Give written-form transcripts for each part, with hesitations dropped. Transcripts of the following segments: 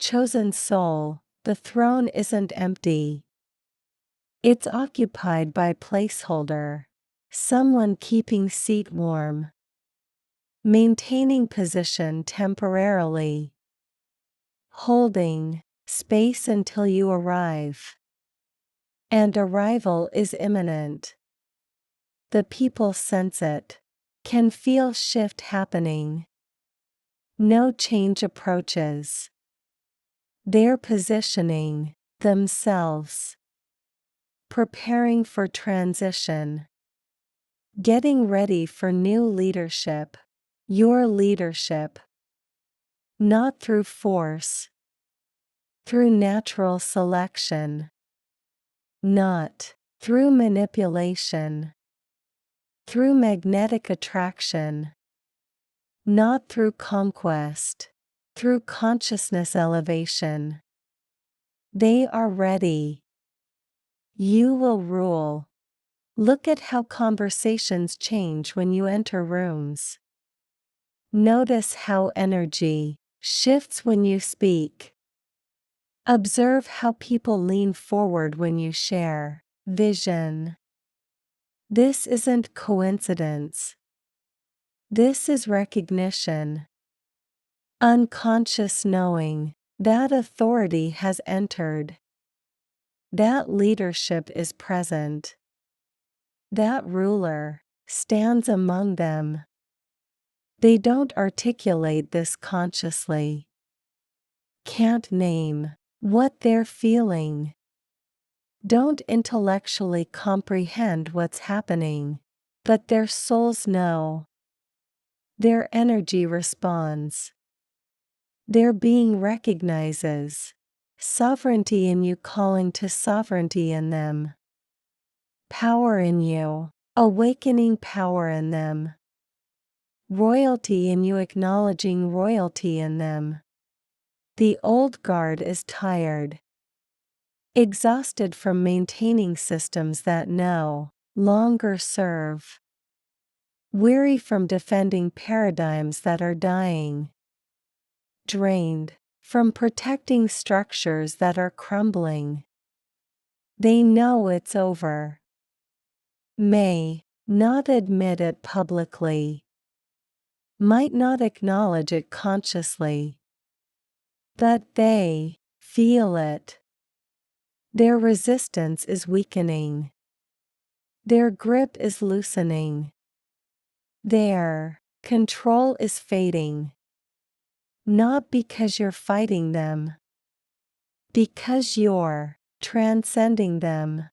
chosen soul, the throne isn't empty. It's occupied by placeholder, someone keeping seat warm. Maintaining position temporarily. Holding space until you arrive. And arrival is imminent. The people sense it, can feel shift happening. No change approaches. They're positioning themselves. Preparing for transition. Getting ready for new leadership. Your leadership. Not through force. Through natural selection. Not through manipulation. Through magnetic attraction. Not through conquest. Through consciousness elevation. They are ready. You will rule. Look at how conversations change when you enter rooms. Notice how energy shifts when you speak. Observe how people lean forward when you share vision. This isn't coincidence. This is recognition. Unconscious knowing that authority has entered. That leadership is present. That ruler stands among them. They don't articulate this consciously. Can't name what they're feeling. Don't intellectually comprehend what's happening, but their souls know. Their energy responds. Their being recognizes sovereignty in you calling to sovereignty in them. Power in you, awakening power in them. Royalty in you acknowledging royalty in them. The old guard is tired. Exhausted from maintaining systems that no longer serve. Weary from defending paradigms that are dying. Drained from protecting structures that are crumbling. They know it's over. May not admit it publicly. Might not acknowledge it consciously. But they feel it. Their resistance is weakening. Their grip is loosening. Their control is fading. Not because you're fighting them. Because you're transcending them.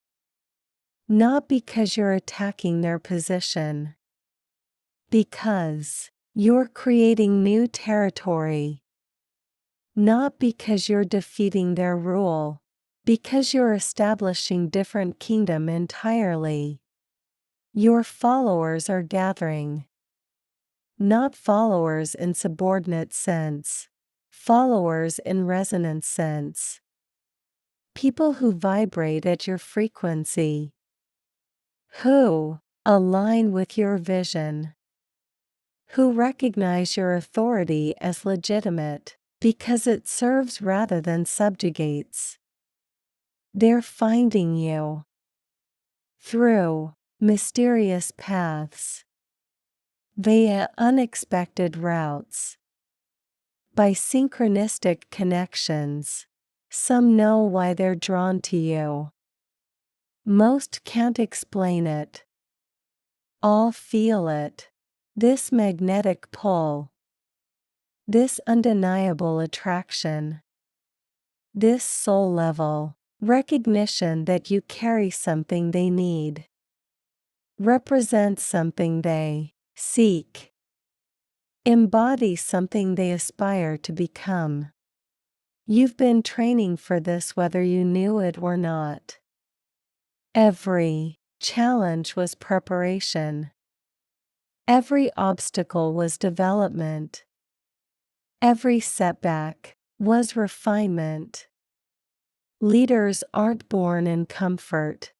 Not because you're attacking their position. Because you're creating new territory. Not because you're defeating their rule. Because you're establishing different kingdom entirely. Your followers are gathering. Not followers in subordinate sense. Followers in resonance sense. People who vibrate at your frequency. Who align with your vision. Who recognize your authority as legitimate because it serves rather than subjugates. They're finding you through mysterious paths, via unexpected routes, by synchronistic connections. Some know why they're drawn to you. Most can't explain it. All feel it. This magnetic pull. This undeniable attraction. This soul level recognition that you carry something they need. Represent something they seek. Embody something they aspire to become. You've been training for this whether you knew it or not. Every challenge was preparation. Every obstacle was development. Every setback was refinement. Leaders aren't born in comfort.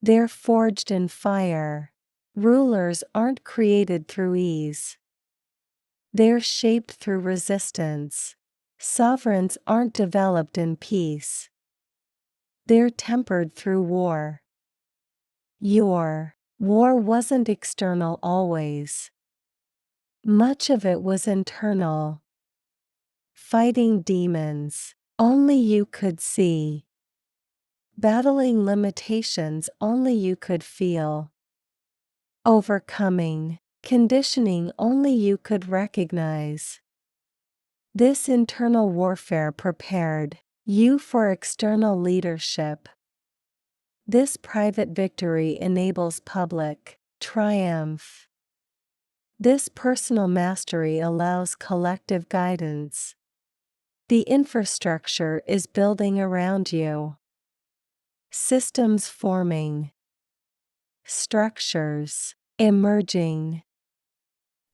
They're forged in fire. Rulers aren't created through ease. They're shaped through resistance. Sovereigns aren't developed in peace. They're tempered through war. Your war wasn't external always. Much of it was internal. Fighting demons only you could see. Battling limitations only you could feel. Overcoming conditioning only you could recognize. This internal warfare prepared you for external leadership. This private victory enables public triumph. This personal mastery allows collective guidance. The infrastructure is building around you. Systems forming. Structures emerging.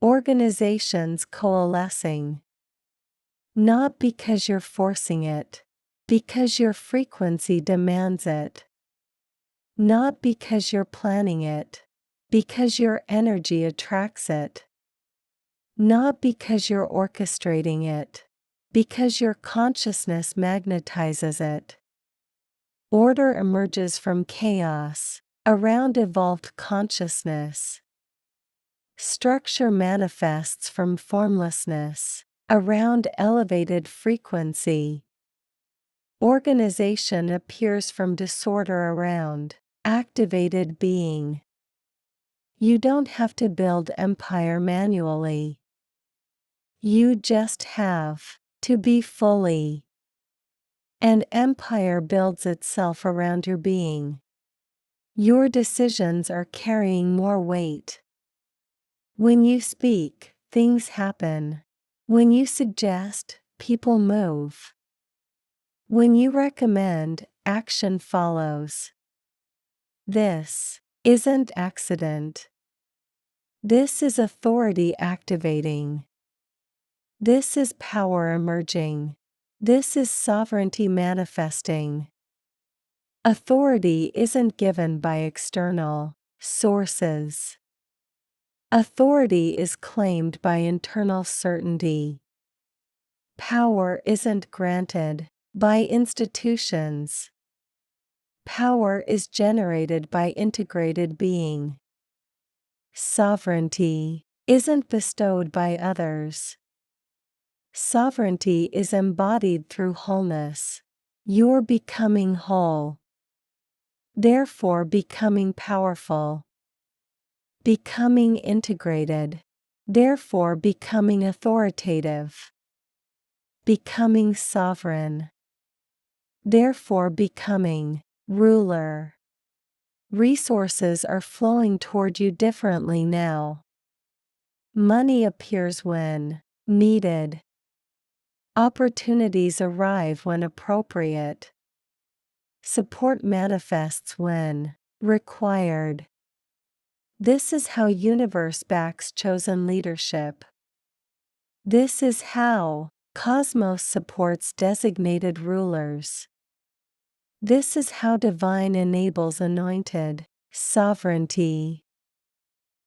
Organizations coalescing. Not because you're forcing it, because your frequency demands it. Not because you're planning it, because your energy attracts it. Not because you're orchestrating it, because your consciousness magnetizes it. Order emerges from chaos, around evolved consciousness. Structure manifests from formlessness, around elevated frequency. Organization appears from disorder around activated being. You don't have to build empire manually. You just have to be fully. And empire builds itself around your being. Your decisions are carrying more weight. When you speak, things happen. When you suggest, people move. When you recommend, action follows. This isn't accident. This is authority activating. This is power emerging. This is sovereignty manifesting. Authority isn't given by external sources. Authority is claimed by internal certainty. Power isn't granted by institutions. Power is generated by integrated being. Sovereignty isn't bestowed by others. Sovereignty is embodied through wholeness. You're becoming whole. Therefore becoming powerful. Becoming integrated. Therefore becoming authoritative. Becoming sovereign. Therefore becoming ruler. Resources are flowing toward you differently now. Money appears when needed. Opportunities arrive when appropriate. Support manifests when required. This is how universe backs chosen leadership. This is how cosmos supports designated rulers. This is how divine enables anointed sovereignty.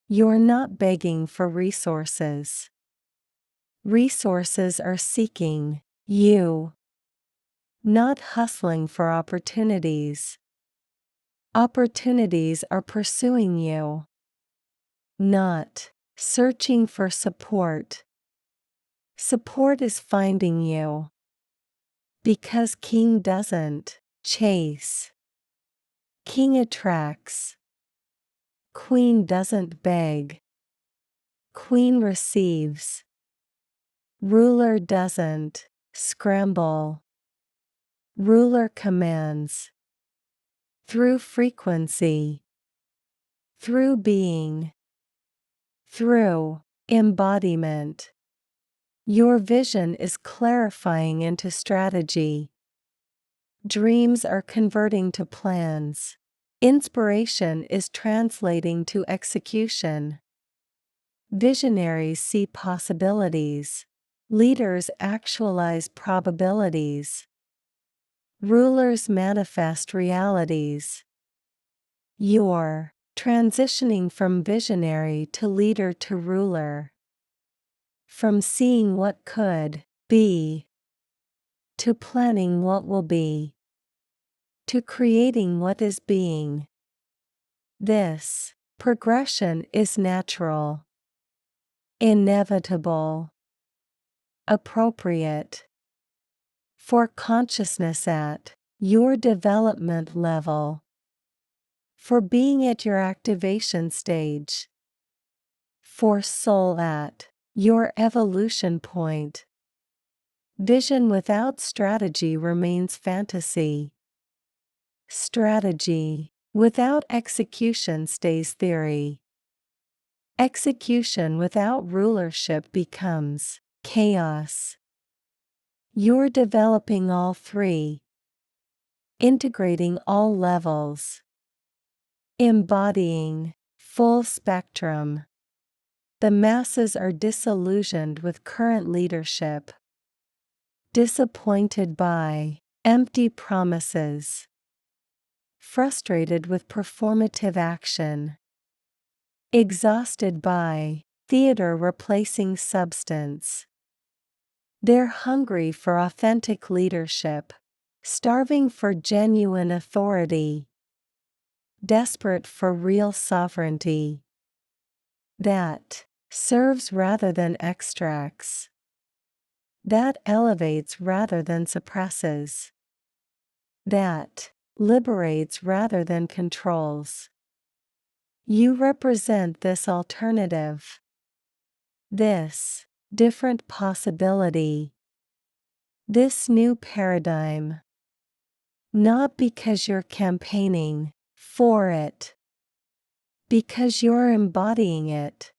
You're not begging for resources. Resources are seeking you. Not hustling for opportunities. Opportunities are pursuing you. Not searching for support. Support is finding you. Because king doesn't chase. King attracts. Queen doesn't beg. Queen receives. Ruler doesn't scramble. Ruler commands. Through frequency. Through being. Through embodiment. Your vision is clarifying into strategy. Dreams are converting to plans. Inspiration is translating to execution. Visionaries see possibilities. Leaders actualize probabilities. Rulers manifest realities. You're transitioning from visionary to leader to ruler. From seeing what could be to planning what will be, to creating what is being. This progression is natural, inevitable, appropriate for consciousness at your development level, for being at your activation stage, for soul at your evolution point. Vision without strategy remains fantasy. Strategy without execution stays theory. Execution without rulership becomes chaos. You're developing all three, integrating all levels, embodying full spectrum. The masses are disillusioned with current leadership, disappointed by empty promises, frustrated with performative action, exhausted by theater replacing substance. They're hungry for authentic leadership, starving for genuine authority, desperate for real sovereignty that serves rather than extracts, that elevates rather than suppresses, that liberates rather than controls. You represent this alternative, this different possibility, this new paradigm. Not because you're campaigning for it, because you're embodying it.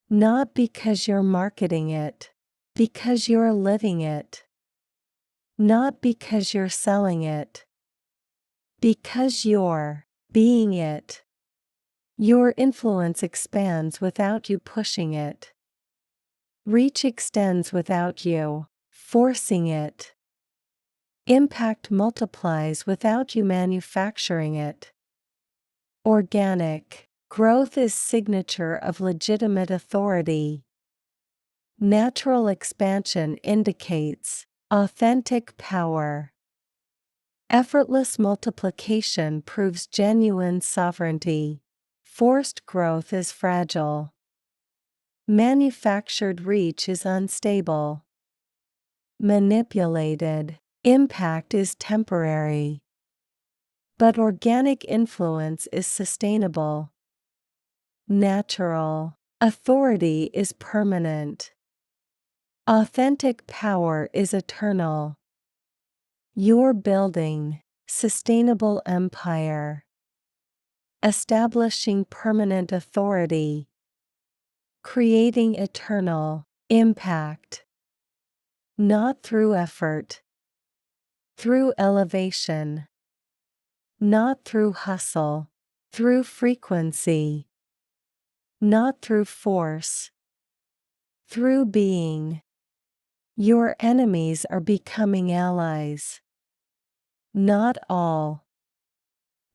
Not because you're marketing it, because you're living it. Not because you're selling it, because you're being it. Your influence expands without you pushing it. Reach extends without you forcing it. Impact multiplies without you manufacturing it. Organic growth is signature of legitimate authority. Natural expansion indicates authentic power. Effortless multiplication proves genuine sovereignty. Forced growth is fragile. Manufactured reach is unstable. Manipulated impact is temporary. But organic influence is sustainable. Natural authority is permanent. Authentic power is eternal. You're building sustainable empire, establishing permanent authority, creating eternal impact. Not through effort, through elevation. Not through hustle, through frequency. Not through force, through being. Your enemies are becoming allies. Not all.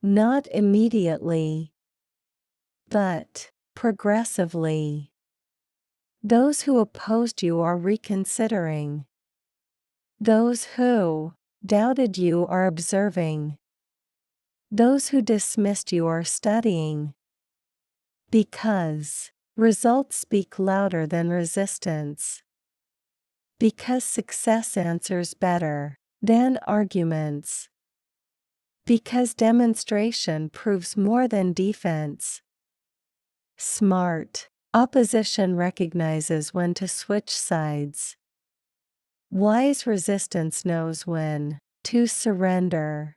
Not immediately. But progressively. Those who opposed you are reconsidering. Those who doubted you are observing. Those who dismissed you are studying. Because results speak louder than resistance. Because success answers better than arguments. Because demonstration proves more than defense. Smart opposition recognizes when to switch sides. Wise resistance knows when to surrender.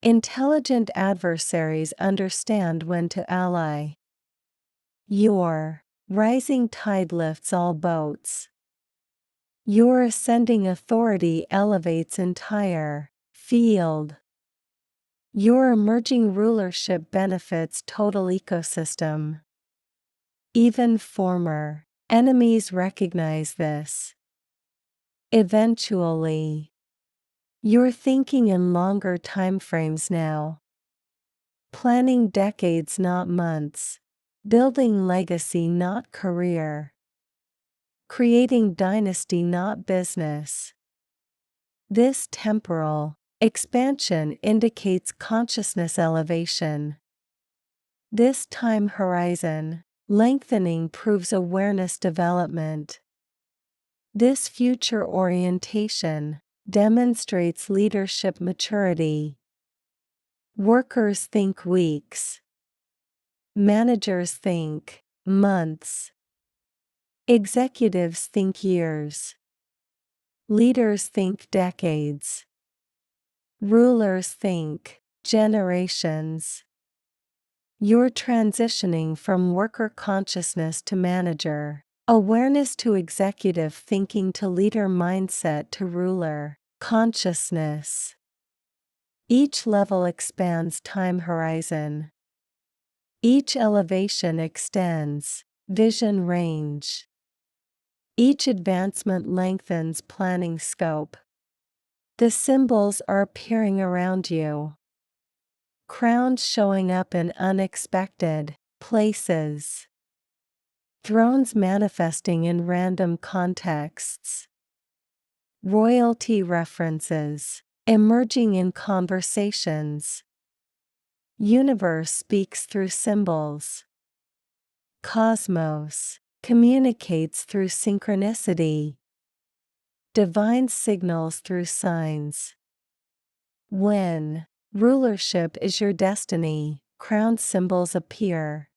Intelligent adversaries understand when to ally. Your rising tide lifts all boats. Your ascending authority elevates entire field. Your emerging rulership benefits total ecosystem. Even former enemies recognize this. Eventually. You're thinking in longer timeframes now. Planning decades, not months. Building legacy, not career. Creating dynasty, not business. This temporal expansion indicates consciousness elevation. This time horizon lengthening proves awareness development. This future orientation demonstrates leadership maturity. Workers think weeks. Managers think months. Executives think years. Leaders think decades. Rulers think generations. You're transitioning from worker consciousness to manager awareness to executive thinking to leader mindset to ruler consciousness. Each level expands time horizon. Each elevation extends vision range. Each advancement lengthens planning scope. The symbols are appearing around you. Crowns showing up in unexpected places. Thrones manifesting in random contexts. Royalty references emerging in conversations. Universe speaks through symbols. Cosmos communicates through synchronicity. Divine signals through signs. When rulership is your destiny, crown symbols appear.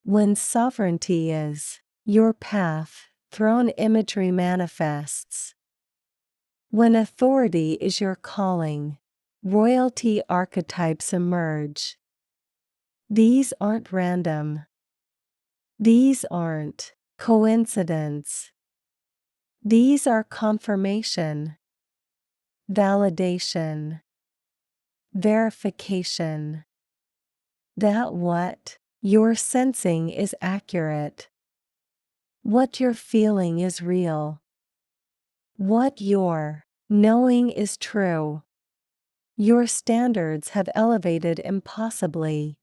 When sovereignty is your path, throne imagery manifests. When authority is your calling, royalty archetypes emerge. These aren't random. These aren't coincidence. These are confirmation, validation, verification. That what you're sensing is accurate. What you're feeling is real. What you're knowing is true. Your standards have elevated impossibly.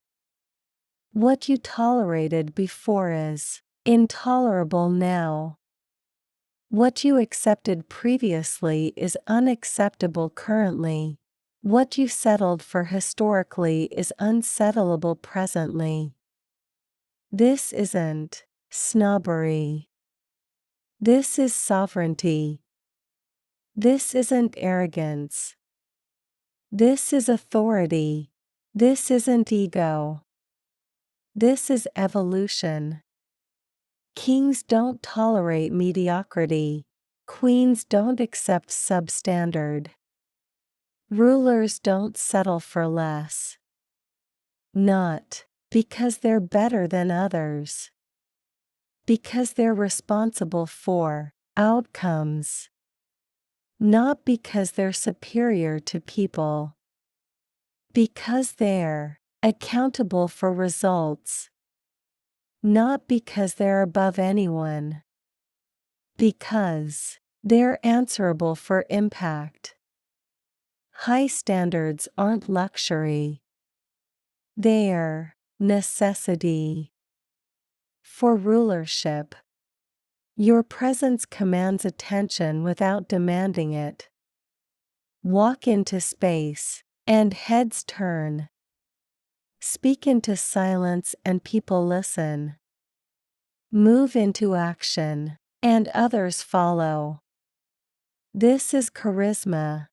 What you tolerated before is intolerable now. What you accepted previously is unacceptable currently. What you settled for historically is unsettleable presently. This isn't snobbery. This is sovereignty. This isn't arrogance. This is authority. This isn't ego. This is evolution. Kings don't tolerate mediocrity. Queens don't accept substandard. Rulers don't settle for less. Not because they're better than others. Because they're responsible for outcomes. Not because they're superior to people. Because they're accountable for results. Not because they're above anyone. Because they're answerable for impact. High standards aren't luxury. They're necessity. For rulership, your presence commands attention without demanding it. Walk into space, and heads turn. Speak into silence and people listen. Move into action, and others follow. This is charisma.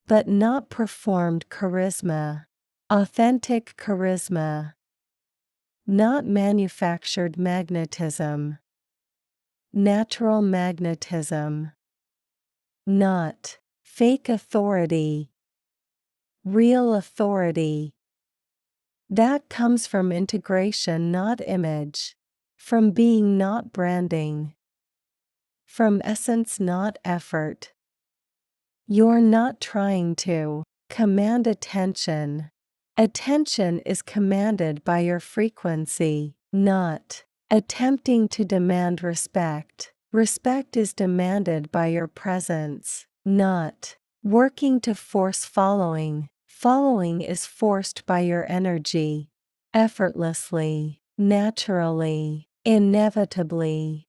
But not performed charisma. Authentic charisma. Not manufactured magnetism. Natural magnetism. Not fake authority. Real authority. That comes from integration, not image. From being, not branding. From essence, not effort. You're not trying to command attention. Attention is commanded by your frequency, not attempting to demand respect. Respect is demanded by your presence, not working to force following. Following is forced by your energy. Effortlessly, naturally, inevitably.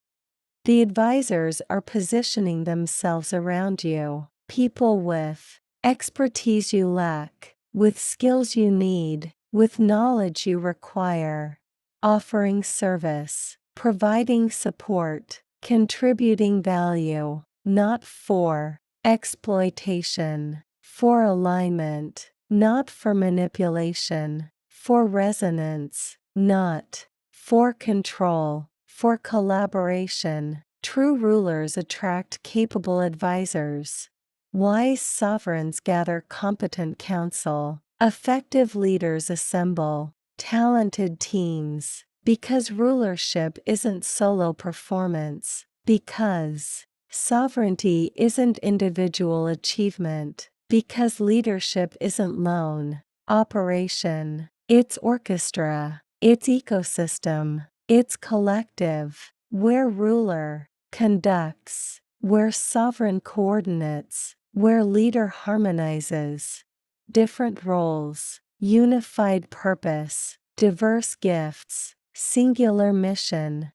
The advisors are positioning themselves around you. people with expertise you lack, with skills you need, with knowledge you require. Offering service, providing support, contributing value, not for exploitation, for alignment, not for manipulation, for resonance, not for control, for collaboration. True rulers attract capable advisors. Wise sovereigns gather competent counsel. Effective leaders assemble talented teams. Because rulership isn't solo performance. Because sovereignty isn't individual achievement. Because leadership isn't lone operation. It's orchestra. It's ecosystem. It's collective. Where ruler conducts. Where sovereign coordinates. Where leader harmonizes. Different roles. Unified purpose. Diverse gifts. Singular mission.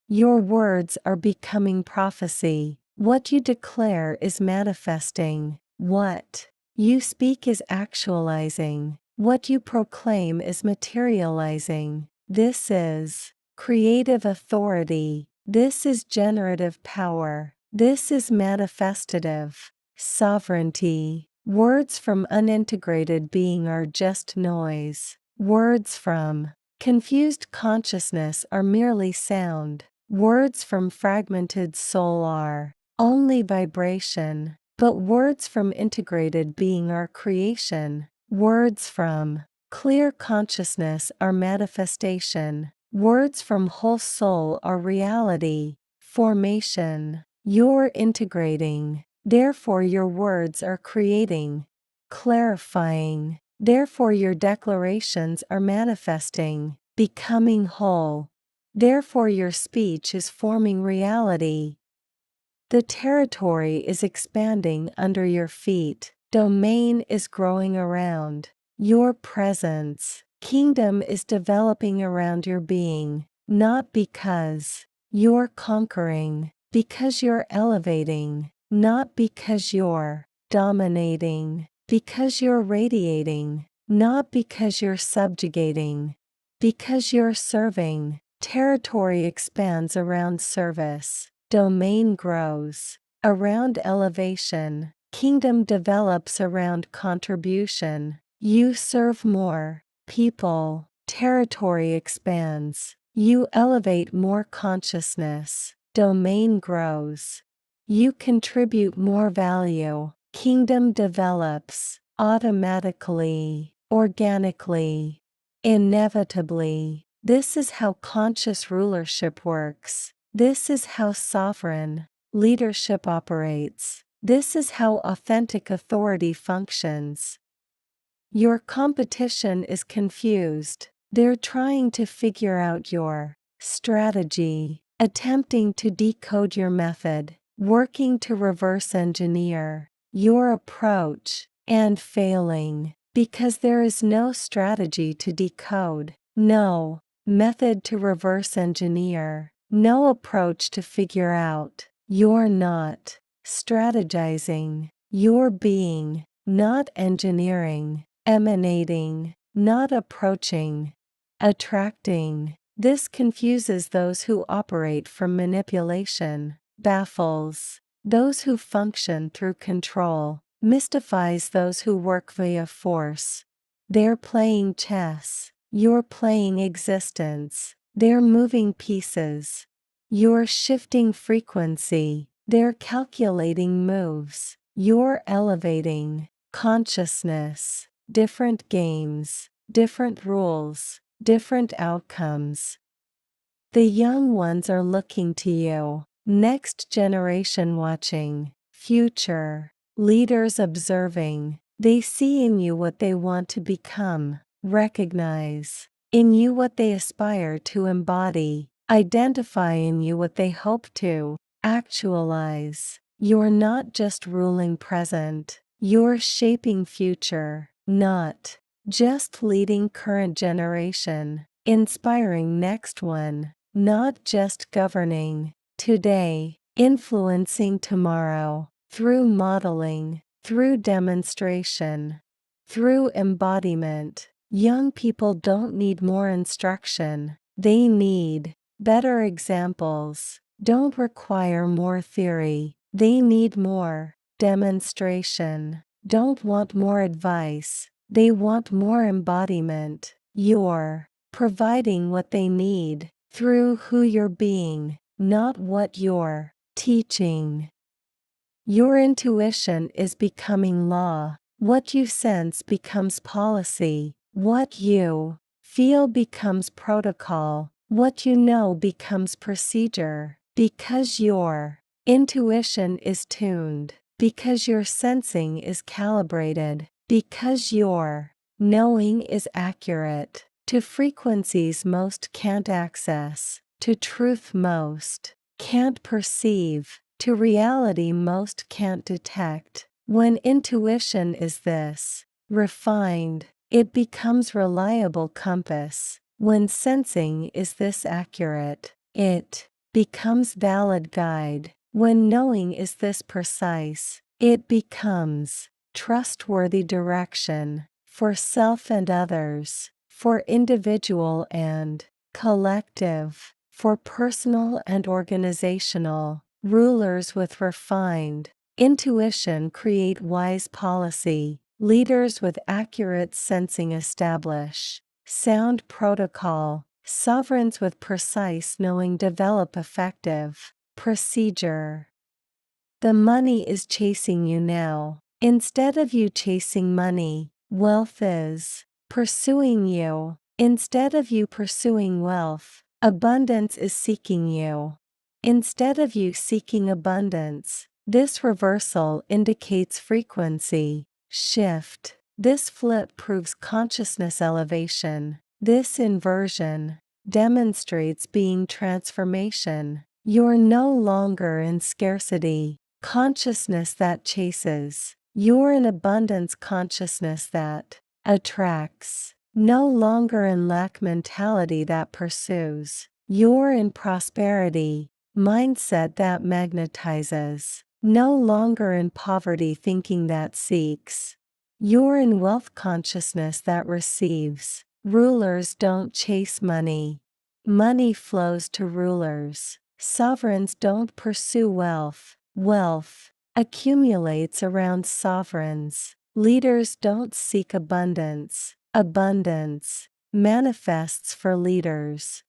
Your words are becoming prophecy. What you declare is manifesting. What you speak is actualizing. What you proclaim is materializing. This is creative authority. This is generative power. This is manifestative sovereignty. Words from unintegrated being are just noise. Words from confused consciousness are merely sound. Words from fragmented soul are only vibration. But words from integrated being are creation. Words from clear consciousness are manifestation. Words from whole soul are reality, formation. You're integrating. Therefore your words are creating, clarifying. Therefore your declarations are manifesting, becoming whole. Therefore your speech is forming reality. The territory is expanding under your feet. Domain is growing around your presence. Kingdom is developing around your being. Not because you're conquering, because you're elevating. Not because you're dominating, because you're radiating. Not because you're subjugating, because you're serving. Territory expands around service. Domain grows around elevation. Kingdom develops around contribution. You serve more people. Territory expands. You elevate more consciousness. Domain grows. You contribute more value. Kingdom develops automatically, organically, inevitably. This is how conscious rulership works. This is how sovereign leadership operates. This is how authentic authority functions. Your competition is confused. They're trying to figure out your strategy, attempting to decode your method, working to reverse engineer your approach, and failing, because there is no strategy to decode, no method to reverse engineer, no approach to figure out. You're not strategizing, you're being, not engineering, emanating, not approaching, attracting. This confuses those who operate from manipulation, baffles those who function through control, mystifies those who work via force. They're playing chess. You're playing existence. They're moving pieces. You're shifting frequency. They're calculating moves. You're elevating consciousness. Different games, different rules, different outcomes. The young ones are looking to you. Next generation watching. Future leaders observing. They see in you what they want to become. Recognize in you what they aspire to embody. Identify in you what they hope to actualize. You're not just ruling present. You're shaping future, not just leading current generation. Inspiring next one, not just governing today, influencing tomorrow. through modeling, through demonstration, through embodiment. Young people don't need more instruction, they need better examples. Don't require more theory, they need more demonstration. Don't want more advice, they want more embodiment. You're providing what they need through who you're being, not what you're teaching. Your intuition is becoming law. What you sense becomes policy. What you feel becomes protocol. What you know becomes procedure. Because your intuition is tuned. Because your sensing is calibrated. Because your knowing is accurate. To frequencies most can't access. To truth most can't perceive. To reality most can't detect. When intuition is this refined, it becomes reliable compass. When sensing is this accurate, it becomes valid guide. When knowing is this precise, it becomes trustworthy direction for self and others, for individual and collective, for personal and organizational. Rulers with refined intuition create wise policy. Leaders with accurate sensing establish sound protocol. Sovereigns with precise knowing develop effective procedure. The money is chasing you now. Instead of you chasing money, wealth is pursuing you. Instead of you pursuing wealth, abundance is seeking you. Instead of you seeking abundance, this reversal indicates frequency shift. This flip proves consciousness elevation. This inversion demonstrates being transformation. You're no longer in scarcity consciousness that chases. You're in abundance consciousness that attracts. No longer in lack mentality that pursues. You're in prosperity mindset that magnetizes. No longer in poverty thinking that seeks. You're in wealth consciousness that receives. Rulers don't chase money. Money flows to rulers. Sovereigns don't pursue wealth. Wealth accumulates around sovereigns. Leaders don't seek abundance. Abundance manifests for leaders.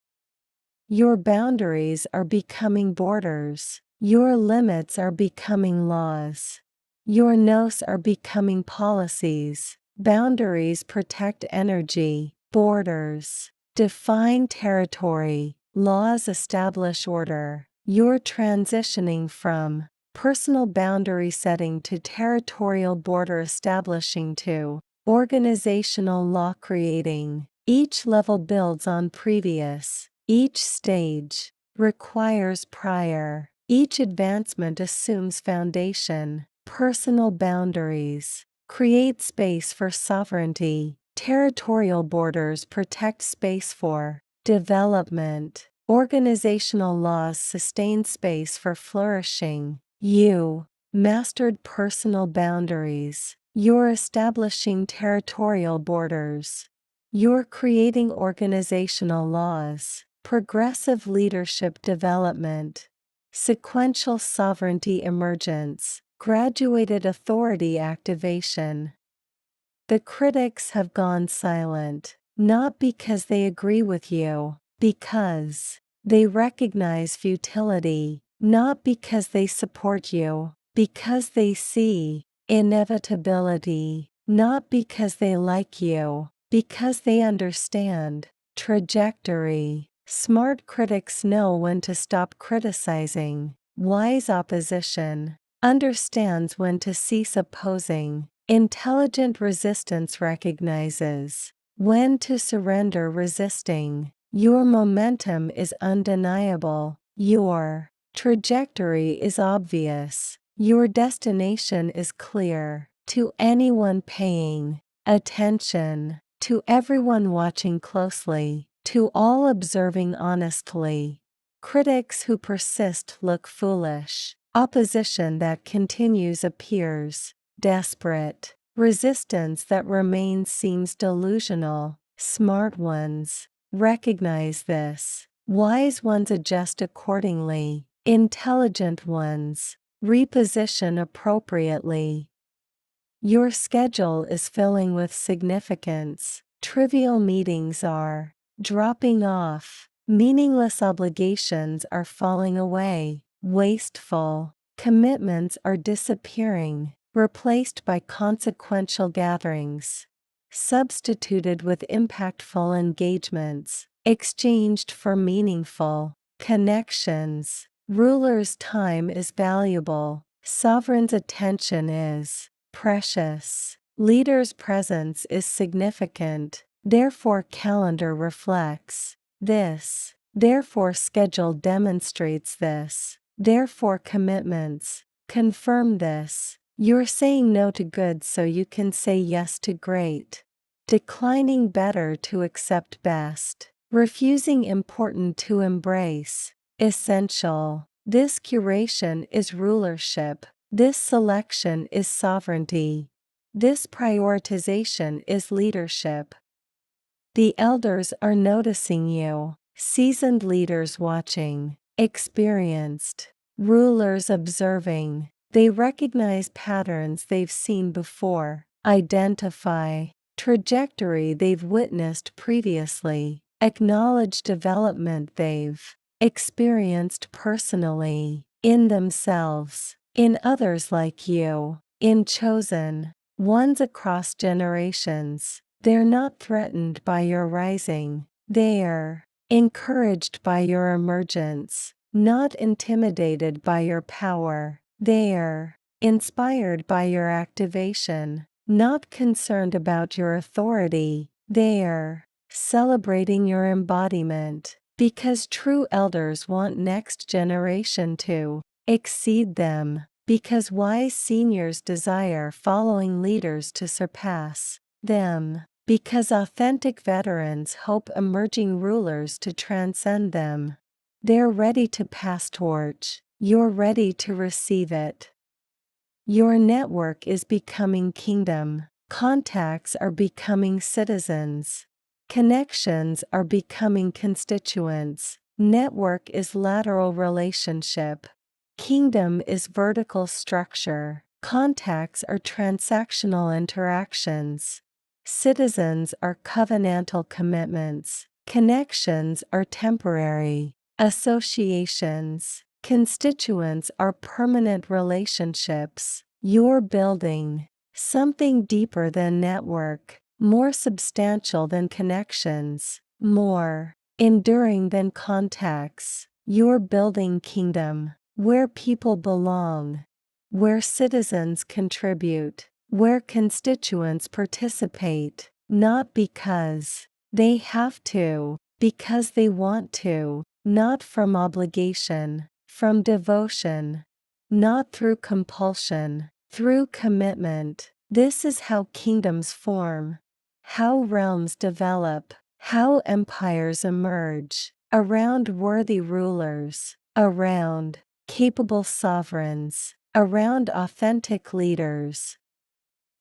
Your boundaries are becoming borders. Your limits are becoming laws. Your no's are becoming policies. Boundaries protect energy. Borders define territory. Laws establish order. You're transitioning from personal boundary setting to territorial border establishing to organizational law creating. Each level builds on previous. Each stage requires prior. Each advancement assumes foundation. Personal boundaries create space for sovereignty. Territorial borders protect space for development. Organizational laws sustain space for flourishing. You mastered personal boundaries. You're establishing territorial borders. You're creating organizational laws. Progressive leadership development. Sequential sovereignty emergence. Graduated authority activation. The critics have gone silent, not because they agree with you, because they recognize futility, not because they support you, because they see inevitability, not because they like you, because they understand trajectory. Smart critics know when to stop criticizing. Wise opposition understands when to cease opposing. Intelligent resistance recognizes when to surrender resisting. Your momentum is undeniable. Your trajectory is obvious. Your destination is clear. To anyone paying attention, to everyone watching closely, to all observing honestly. Critics who persist look foolish. Opposition that continues appears desperate. Resistance that remains seems delusional. Smart ones recognize this. Wise ones adjust accordingly. Intelligent ones reposition appropriately. Your schedule is filling with significance. Trivial meetings are dropping off. Meaningless obligations are falling away. Wasteful commitments are disappearing, replaced by consequential gatherings, substituted with impactful engagements, exchanged for meaningful connections. Rulers' time is valuable. Sovereign's attention is precious. Leaders' presence is significant. Therefore, calendar reflects this. Therefore, schedule demonstrates this. Therefore, commitments confirm this. You're saying no to good so you can say yes to great. Declining better to accept best. Refusing important to embrace essential. This curation is rulership. This selection is sovereignty. This prioritization is leadership. The elders are noticing you. Seasoned leaders watching. Experienced rulers observing. They recognize patterns they've seen before. Identify trajectory they've witnessed previously. Acknowledge development they've experienced personally, in themselves, in others like you, in chosen ones across generations. They're not threatened by your rising. They're encouraged by your emergence, not intimidated by your power. They're inspired by your activation, not concerned about your authority. They're celebrating your embodiment, because true elders want next generation to exceed them, because wise seniors desire following leaders to surpass them, because authentic veterans hope emerging rulers to transcend them. They're ready to pass torch. You're ready to receive it. Your network is becoming kingdom. Contacts are becoming citizens. Connections are becoming constituents. Network is lateral relationship. Kingdom is vertical structure. Contacts are transactional interactions. Citizens are covenantal commitments. Connections are temporary associations. Constituents are permanent relationships. You're building something deeper than network, more substantial than connections, more enduring than contacts. You're building kingdom, where people belong, where citizens contribute, where constituents participate, not because they have to, because they want to, not from obligation, from devotion, not through compulsion, through commitment. This is how kingdoms form, how realms develop, how empires emerge, around worthy rulers, around capable sovereigns, around authentic leaders.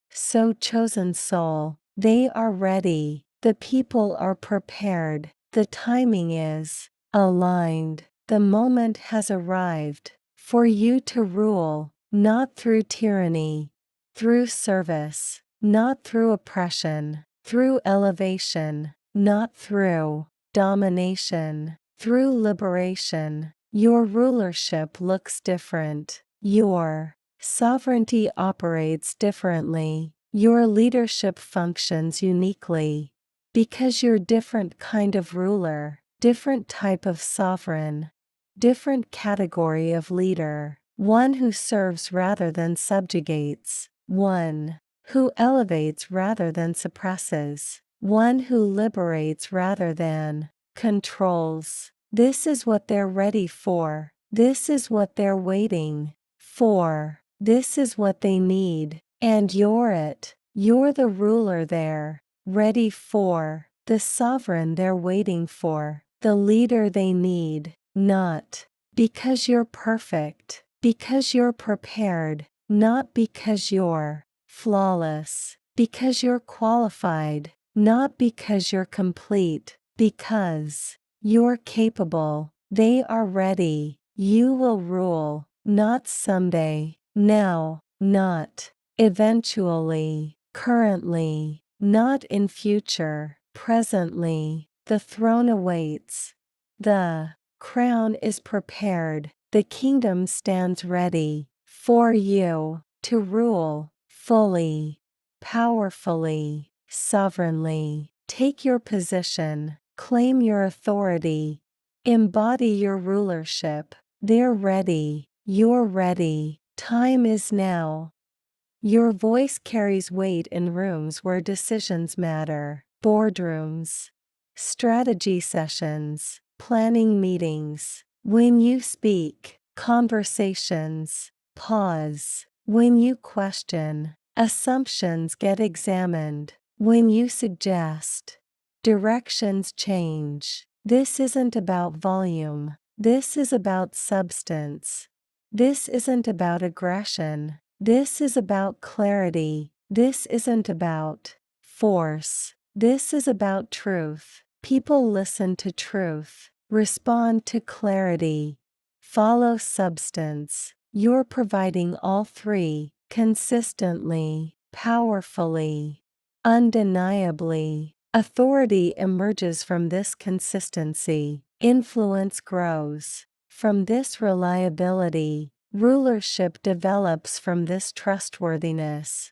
So chosen soul, they are ready, the people are prepared, the timing is aligned, the moment has arrived for you to rule, not through tyranny, through service, not through oppression, through elevation, not through domination, through liberation. Your rulership looks different. Your sovereignty operates differently. Your leadership functions uniquely. Because you're different kind of ruler, different type of sovereign, different category of leader, one who serves rather than subjugates, one who elevates rather than suppresses, one who liberates rather than controls. This is what they're ready for. This is what they're waiting for. This is what they need. And you're it. You're the ruler they're ready for, the sovereign they're waiting for, the leader they need, not because you're perfect, Because you're prepared, not because you're flawless. Because you're qualified, not because you're complete. Because you're capable, they are ready. You will rule, not someday, now, not eventually, currently, not in future, presently. The throne awaits. The crown is prepared. The kingdom stands ready for you to rule fully, powerfully, sovereignly. Take your position, claim your authority, embody your rulership. They're ready, you're ready, time is now. Your voice carries weight in rooms where decisions matter, boardrooms, strategy sessions, planning meetings. When you speak, conversations pause. When you question, assumptions get examined. When you suggest, directions change. This isn't about volume. This is about substance. This isn't about aggression. This is about clarity. This isn't about force. This is about truth. People listen to truth, respond to clarity, follow substance. You're providing all three consistently, powerfully, undeniably. Authority emerges from this consistency. Influence grows from this reliability. Rulership develops from this trustworthiness.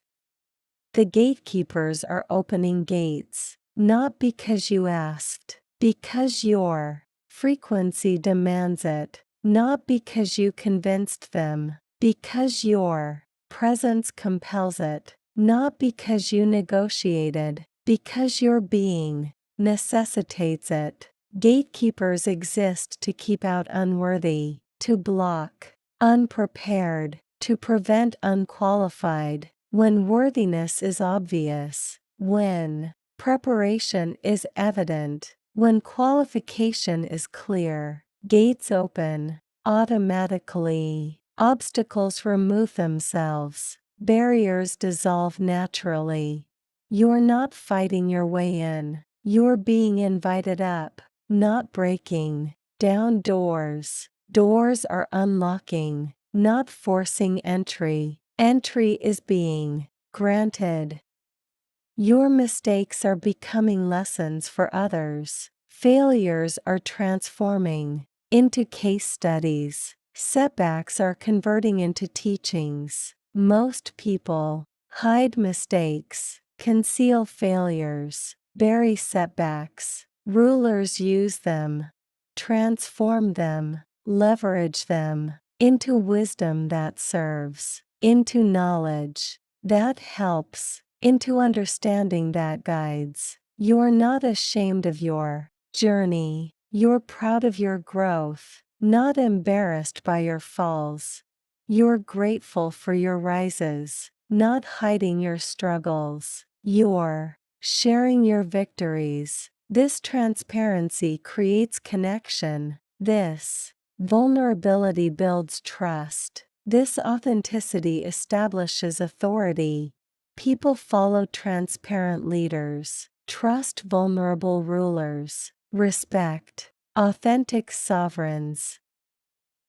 The gatekeepers are opening gates, not because you asked, because your frequency demands it, not because you convinced them, because your presence compels it, not because you negotiated, because your being necessitates it. Gatekeepers exist to keep out unworthy, to block unprepared, to prevent unqualified. When worthiness is obvious, when preparation is evident, when qualification is clear, gates open automatically. Obstacles remove themselves, barriers dissolve naturally. You're not fighting your way in, you're being invited up, not breaking down doors. Doors are unlocking, not forcing entry. Entry is being granted. Your mistakes are becoming lessons for others. Failures are transforming into case studies. Setbacks are converting into teachings. Most people hide mistakes, conceal failures, bury setbacks. Rulers use them, transform them, leverage them into wisdom that serves, into knowledge that helps, into understanding that guides. You're not ashamed of your journey. You're proud of your growth, not embarrassed by your falls. You're grateful for your rises, not hiding your struggles. You're sharing your victories. This transparency creates connection. This vulnerability builds trust. This authenticity establishes authority. People follow transparent leaders, trust vulnerable rulers, respect authentic sovereigns.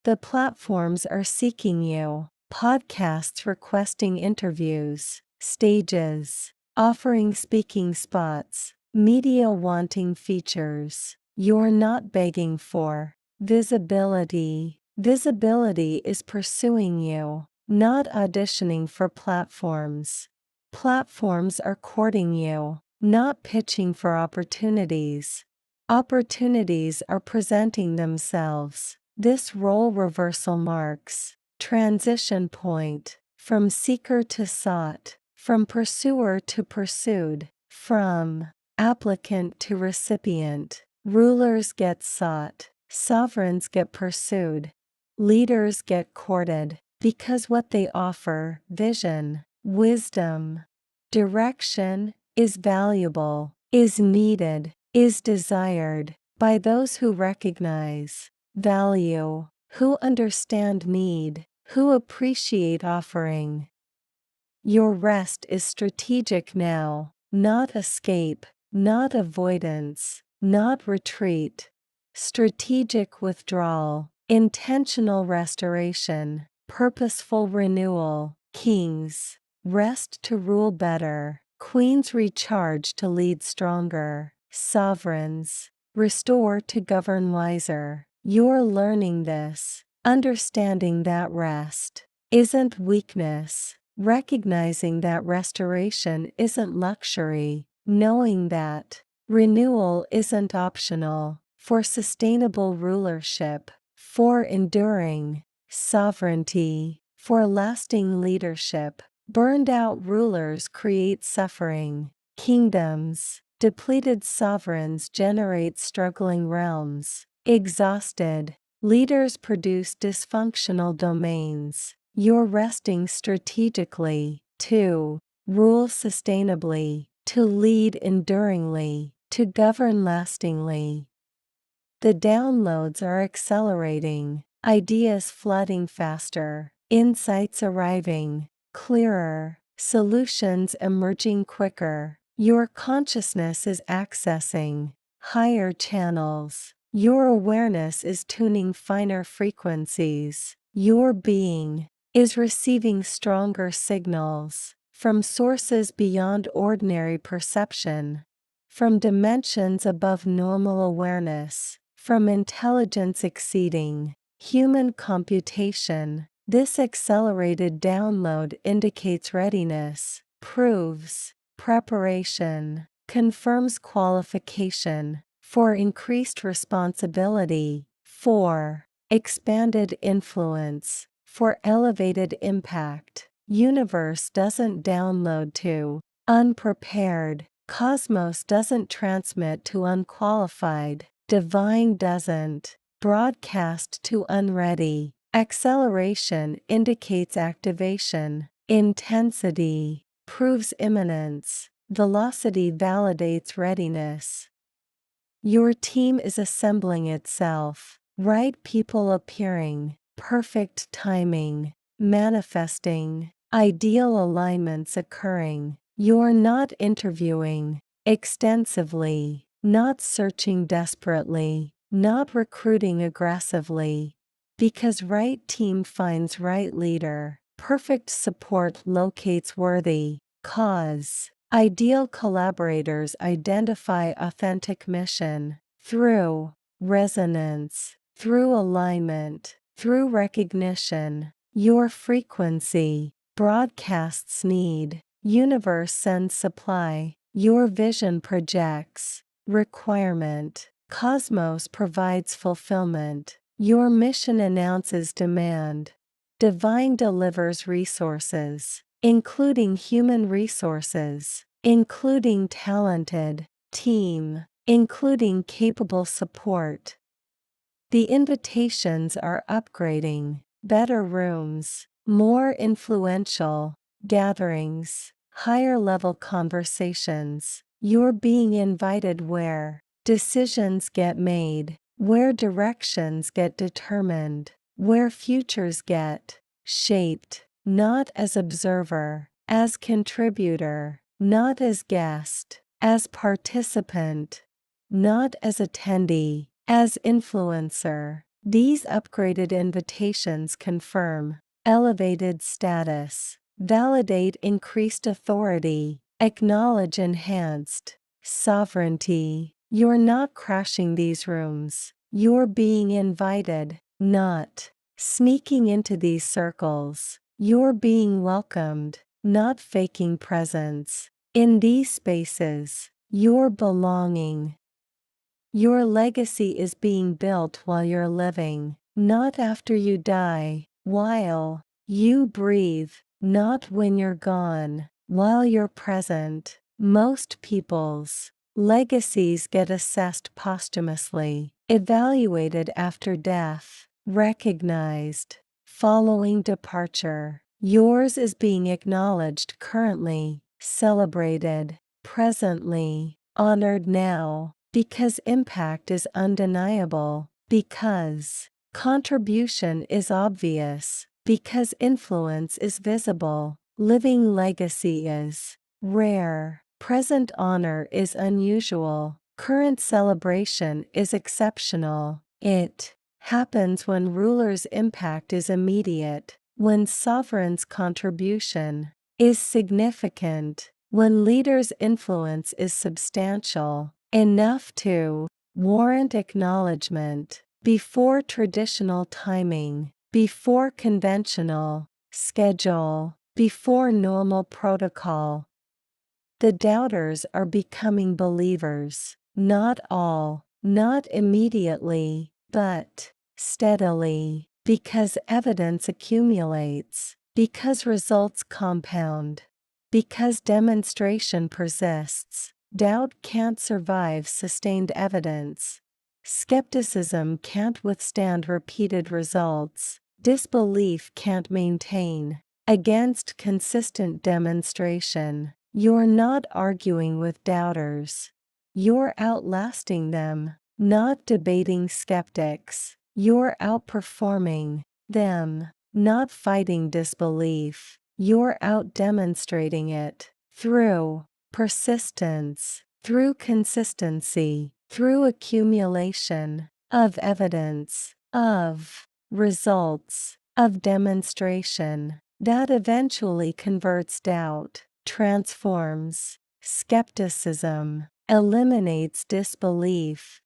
The platforms are seeking you, podcasts requesting interviews, stages offering speaking spots, media wanting features. You're not begging for visibility. Visibility is pursuing you, not auditioning for platforms. Platforms are courting you, not pitching for opportunities. Opportunities are presenting themselves. This role reversal marks transition point from seeker to sought, from pursuer to pursued, from applicant to recipient. Rulers get sought, sovereigns get pursued, leaders get courted, because what they offer, vision, wisdom, direction, is valuable, is needed, is desired by those who recognize value, who understand need, who appreciate offering. Your rest is strategic now, not escape, not avoidance, not retreat. Strategic withdrawal, intentional restoration, purposeful renewal. Kings rest to rule better, queens recharge to lead stronger, sovereigns restore to govern wiser. You're learning this, understanding that rest isn't weakness, recognizing that restoration isn't luxury, knowing that renewal isn't optional, for sustainable rulership, for enduring sovereignty, for lasting leadership. Burned out rulers create suffering. Kingdoms, depleted sovereigns generate struggling realms. Exhausted leaders produce dysfunctional domains. You're resting strategically, to rule sustainably, to lead enduringly, to govern lastingly. The downloads are accelerating, ideas flooding faster, insights arriving clearer, solutions emerging quicker. Your consciousness is accessing higher channels. Your awareness is tuning finer frequencies. Your being is receiving stronger signals from sources beyond ordinary perception, from dimensions above normal awareness, from intelligence exceeding human computation. This accelerated download indicates readiness, proves preparation, confirms qualification for increased responsibility, for expanded influence, for elevated impact. Universe doesn't download to unprepared. Cosmos doesn't transmit to unqualified. Divine doesn't broadcast to unready. Acceleration indicates activation. Intensity proves imminence. Velocity validates readiness. Your team is assembling itself. Right people appearing. Perfect timing. Manifesting. Ideal alignments occurring. You're not interviewing extensively, not searching desperately, not recruiting aggressively. Because right team finds right leader, perfect support locates worthy cause. Ideal collaborators identify authentic mission through resonance, through alignment, through recognition. Your frequency broadcasts need. Universe sends supply. Your vision projects requirement. Cosmos provides fulfillment. Your mission announces demand. Divine delivers resources, including human resources, including talented team, including capable support. The invitations are upgrading. Better rooms, more influential gatherings, higher level conversations. You're being invited where decisions get made, where directions get determined, where futures get shaped, not as observer, as contributor, not as guest, as participant, not as attendee, as influencer. These upgraded invitations confirm elevated status, validate increased authority, acknowledge enhanced sovereignty. You're not crashing these rooms. You're being invited, not sneaking into these circles. You're being welcomed, not faking presence. In these spaces, you're belonging. Your legacy is being built while you're living, not after you die, while you breathe, not when you're gone, while you're present. Most people's legacies get assessed posthumously, evaluated after death, recognized following departure. Yours is being acknowledged currently, celebrated presently, honored now. Because impact is undeniable, because contribution is obvious, Because influence is visible, living legacy is rare, present honor is unusual, current celebration is exceptional. It happens when rulers' impact is immediate, when sovereigns' contribution is significant, when leaders' influence is substantial, enough to warrant acknowledgement, before traditional timing, before conventional schedule, before normal protocol. The doubters are becoming believers, not all, not immediately, but steadily, because evidence accumulates, because results compound, because demonstration persists. Doubt can't survive sustained evidence. Skepticism can't withstand repeated results. Disbelief can't maintain against consistent demonstration. You're not arguing with doubters. You're outlasting them, not debating skeptics. You're outperforming them, not fighting disbelief. You're out-demonstrating it through persistence, through consistency, through accumulation of evidence, of results, of demonstration that eventually converts doubt, transforms skepticism, eliminates disbelief.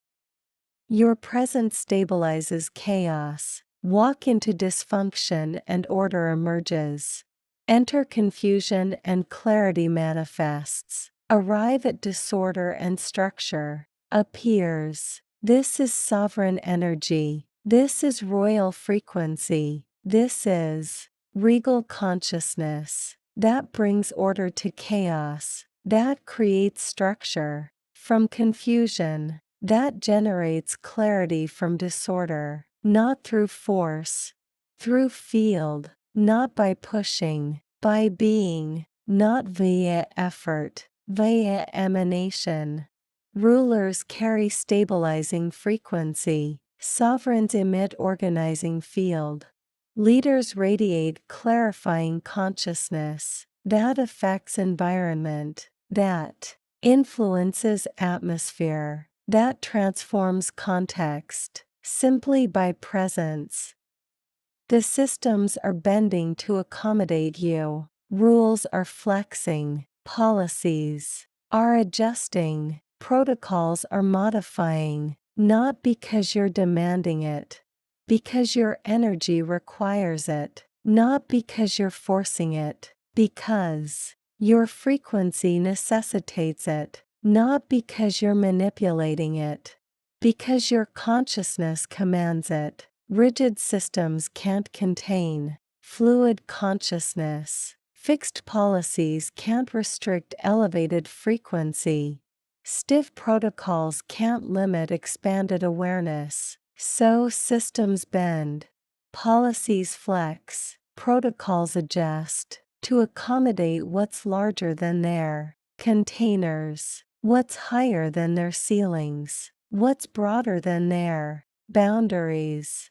Your presence stabilizes chaos. Walk into dysfunction and order emerges. Enter confusion and clarity manifests. Arrive at disorder and structure appears. This is sovereign energy. This is royal frequency. This is regal consciousness. That brings order to chaos. That creates structure from confusion. That generates clarity from disorder, not through force, through field, not by pushing, by being, not via effort, via emanation. Rulers carry stabilizing frequency, sovereigns emit organizing field. Leaders radiate clarifying consciousness that affects environment, that influences atmosphere, that transforms context simply by presence. The systems are bending to accommodate you. Rules are flexing. Policies are adjusting. Protocols are modifying, not because you're demanding it, because your energy requires it, not because you're forcing it, because your frequency necessitates it, not because you're manipulating it, because your consciousness commands it. Rigid systems can't contain fluid consciousness. Fixed policies can't restrict elevated frequency. Stiff protocols can't limit expanded awareness. So systems bend. Policies flex. Protocols adjust to accommodate what's larger than their containers, what's higher than their ceilings, what's broader than their boundaries.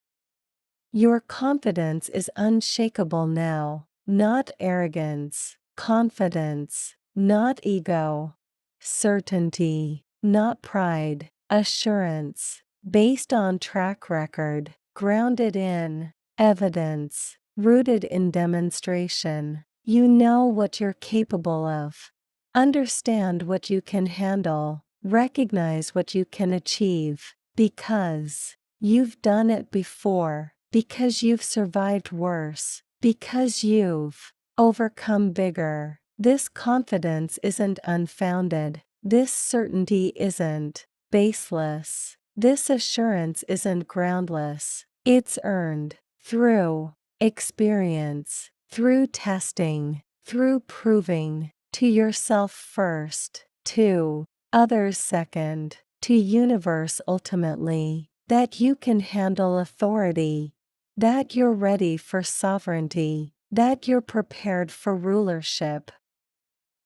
Your confidence is unshakable now, not arrogance, confidence, not ego, certainty, not pride, assurance, based on track record, grounded in evidence, rooted in demonstration. You know what you're capable of. Understand what you can handle, recognize what you can achieve, because you've done it before. Because you've survived worse, because you've overcome bigger. This confidence isn't unfounded. This certainty isn't baseless. This assurance isn't groundless. It's earned through experience, through testing, through proving to yourself first, to others second, to universe ultimately, that you can handle authority. That you're ready for sovereignty, that you're prepared for rulership.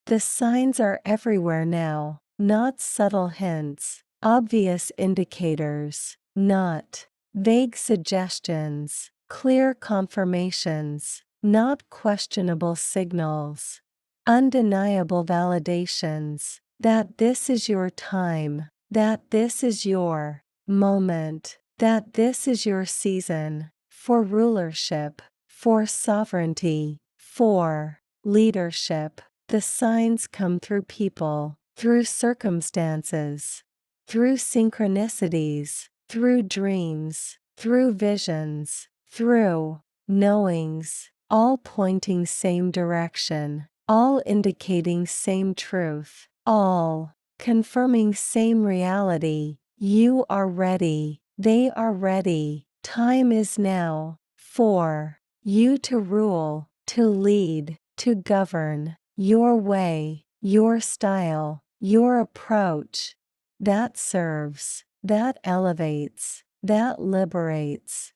The signs are everywhere now, not subtle hints, obvious indicators, not vague suggestions, Clear confirmations, not questionable signals. Undeniable validations that this is your time, that this is your moment, that this is your season for rulership, for sovereignty, for leadership. The signs come through people, through circumstances, through synchronicities, through dreams, through visions, through knowings, all pointing same direction, all indicating same truth, all confirming same reality. You are ready, they are ready, time is now for you to rule, to lead, to govern, your way, your style, your approach. That serves, that elevates, that liberates.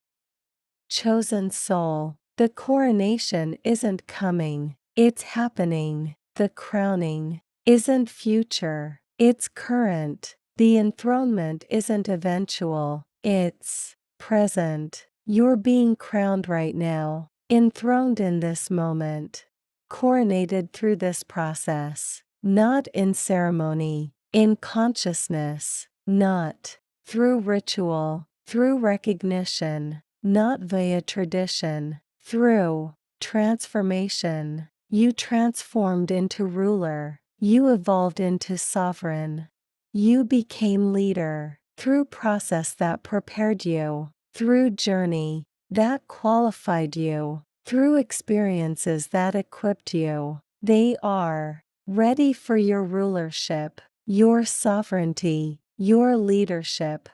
Chosen soul, the coronation isn't coming, it's happening. The crowning isn't future, it's current. The enthronement isn't eventual, it's present. You're being crowned right now, enthroned in this moment, coronated through this process, not in ceremony, in consciousness, not through ritual, through recognition, not via tradition, through transformation. You transformed into ruler, you evolved into sovereign. You became leader, through process that prepared you, through journey that qualified you, through experiences that equipped you. They are ready for your rulership, your sovereignty, your leadership.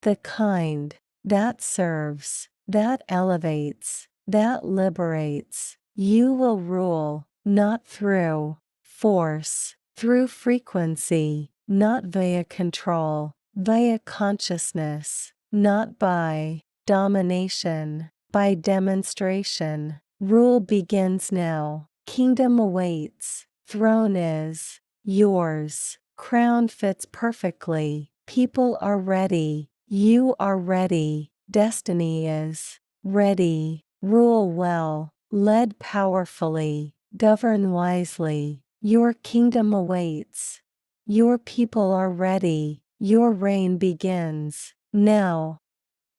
The kind that serves, that elevates, that liberates. You will rule, not through force, through frequency, not via control, via consciousness, not by domination, by demonstration. Rule begins now, kingdom awaits, throne is yours, crown fits perfectly, people are ready, you are ready, destiny is ready. Rule well, lead powerfully, govern wisely. Your kingdom awaits. Your people are ready, your reign begins now.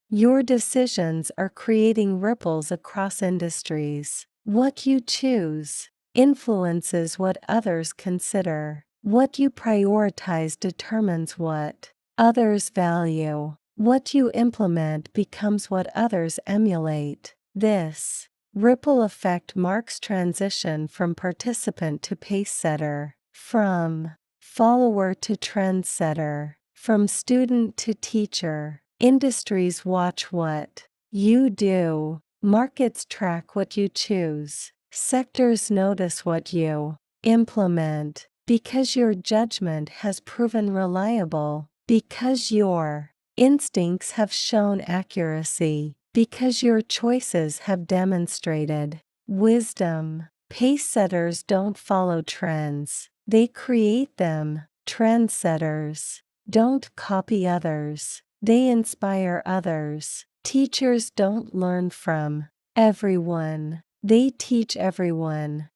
Your decisions are creating ripples across industries. What you choose influences what others consider. What you prioritize determines what others value. What you implement becomes what others emulate. This ripple effect marks transition from participant to pace setter, from follower to trendsetter, from student to teacher. Industries watch what you do, markets track what you choose, sectors notice what you implement, because your judgment has proven reliable, because your instincts have shown accuracy, because your choices have demonstrated wisdom. Pace setters don't follow trends, they create them. Trendsetters don't copy others, they inspire others. Teachers don't learn from everyone, they teach everyone.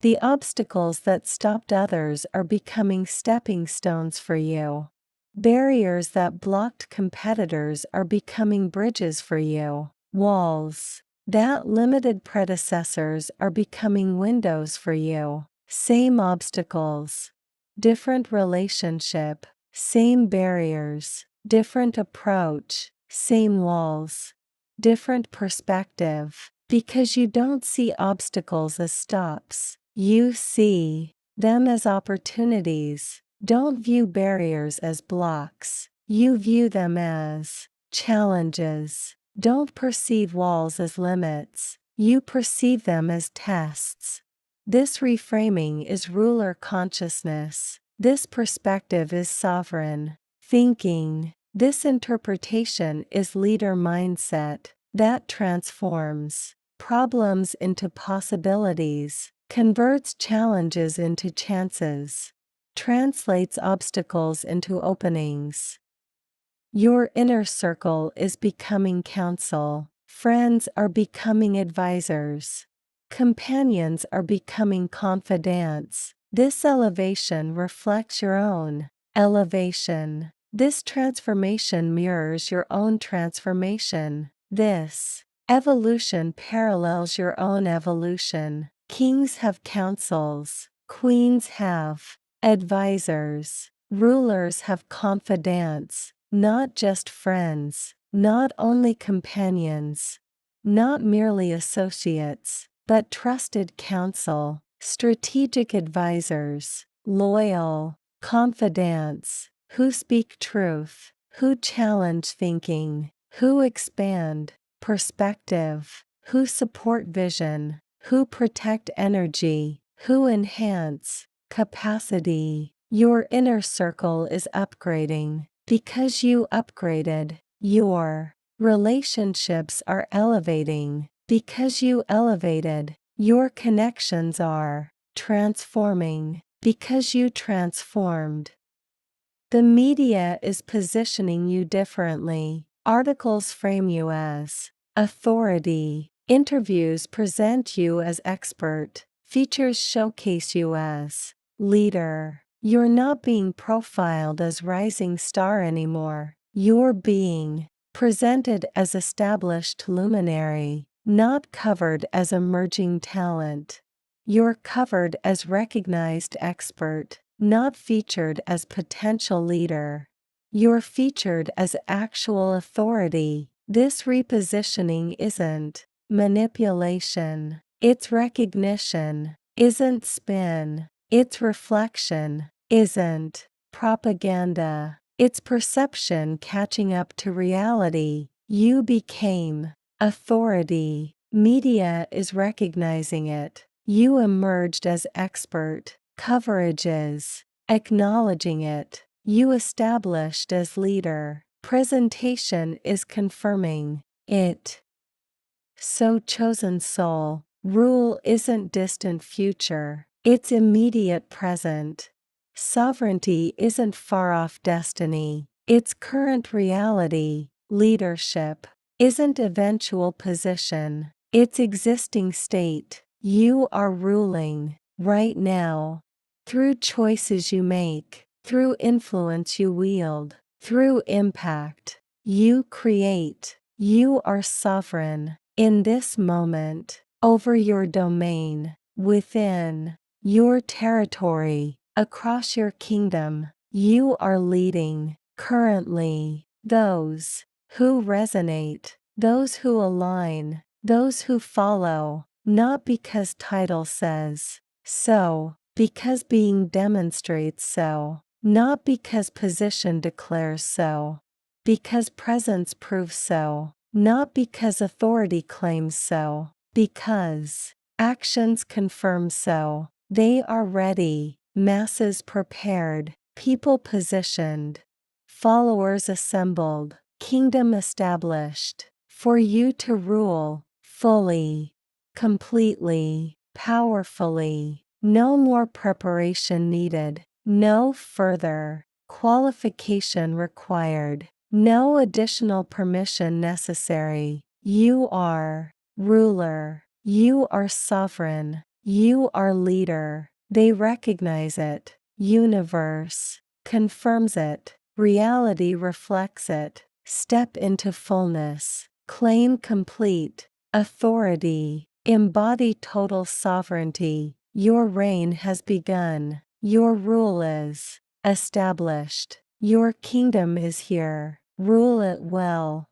The obstacles that stopped others are becoming stepping stones for you. Barriers that blocked competitors are becoming bridges for you. Walls that limited predecessors are becoming windows for you. Same obstacles, different relationship, same barriers, different approach, same walls, different perspective. Because you don't see obstacles as stops, you see them as opportunities. Don't view barriers as blocks, you view them as challenges. Don't perceive walls as limits, you perceive them as tests. This reframing is ruler consciousness. This perspective is sovereign thinking. This interpretation is leader mindset that transforms problems into possibilities, converts challenges into chances, translates obstacles into openings. Your inner circle is becoming counsel, Friends are becoming advisors. Companions are becoming confidants. This elevation reflects your own elevation. This transformation mirrors your own transformation. This evolution parallels your own evolution. Kings have councils. Queens have advisors. Rulers have confidants, not just friends, not only companions, not merely associates, but trusted counsel, strategic advisors, loyal, confidants, who speak truth, who challenge thinking, who expand perspective, who support vision, who protect energy, who enhance capacity. Your inner circle is upgrading. Because you upgraded, your relationships are elevating. Because you elevated, your connections are transforming. Because you transformed, the media is positioning you differently. Articles frame you as authority. Interviews present you as expert. Features showcase you as leader. You're not being profiled as rising star anymore. You're being presented as established luminary, not covered as emerging talent. You're covered as recognized expert, not featured as potential leader. You're featured as actual authority. This repositioning isn't manipulation. It's recognition. Isn't spin. It's reflection. Isn't propaganda. It's perception catching up to reality. You became authority. Media is recognizing it. You emerged as expert. Coverage is acknowledging it. You established as leader. Presentation is confirming it. So chosen soul, rule isn't distant future, it's immediate present. Sovereignty isn't far off destiny, it's current reality. Leadership isn't eventual position, it's existing state. You are ruling right now. Through choices you make, through influence you wield, through impact you create. You are sovereign in this moment, over your domain, within your territory, across your kingdom. You are leading currently those who resonate, those who align, those who follow, not because title says so, because being demonstrates so, not because position declares so, because presence proves so, not because authority claims so, because actions confirm so. They are ready, masses prepared, people positioned, followers assembled, kingdom established, for you to rule fully, completely, powerfully. No more preparation needed, no further qualification required, no additional permission necessary. You are ruler, you are sovereign, you are leader. They recognize it. Universe confirms it. Reality reflects it. Step into fullness. Claim complete authority. Embody total sovereignty. Your reign has begun. Your rule is established. Your kingdom is here. Rule it well.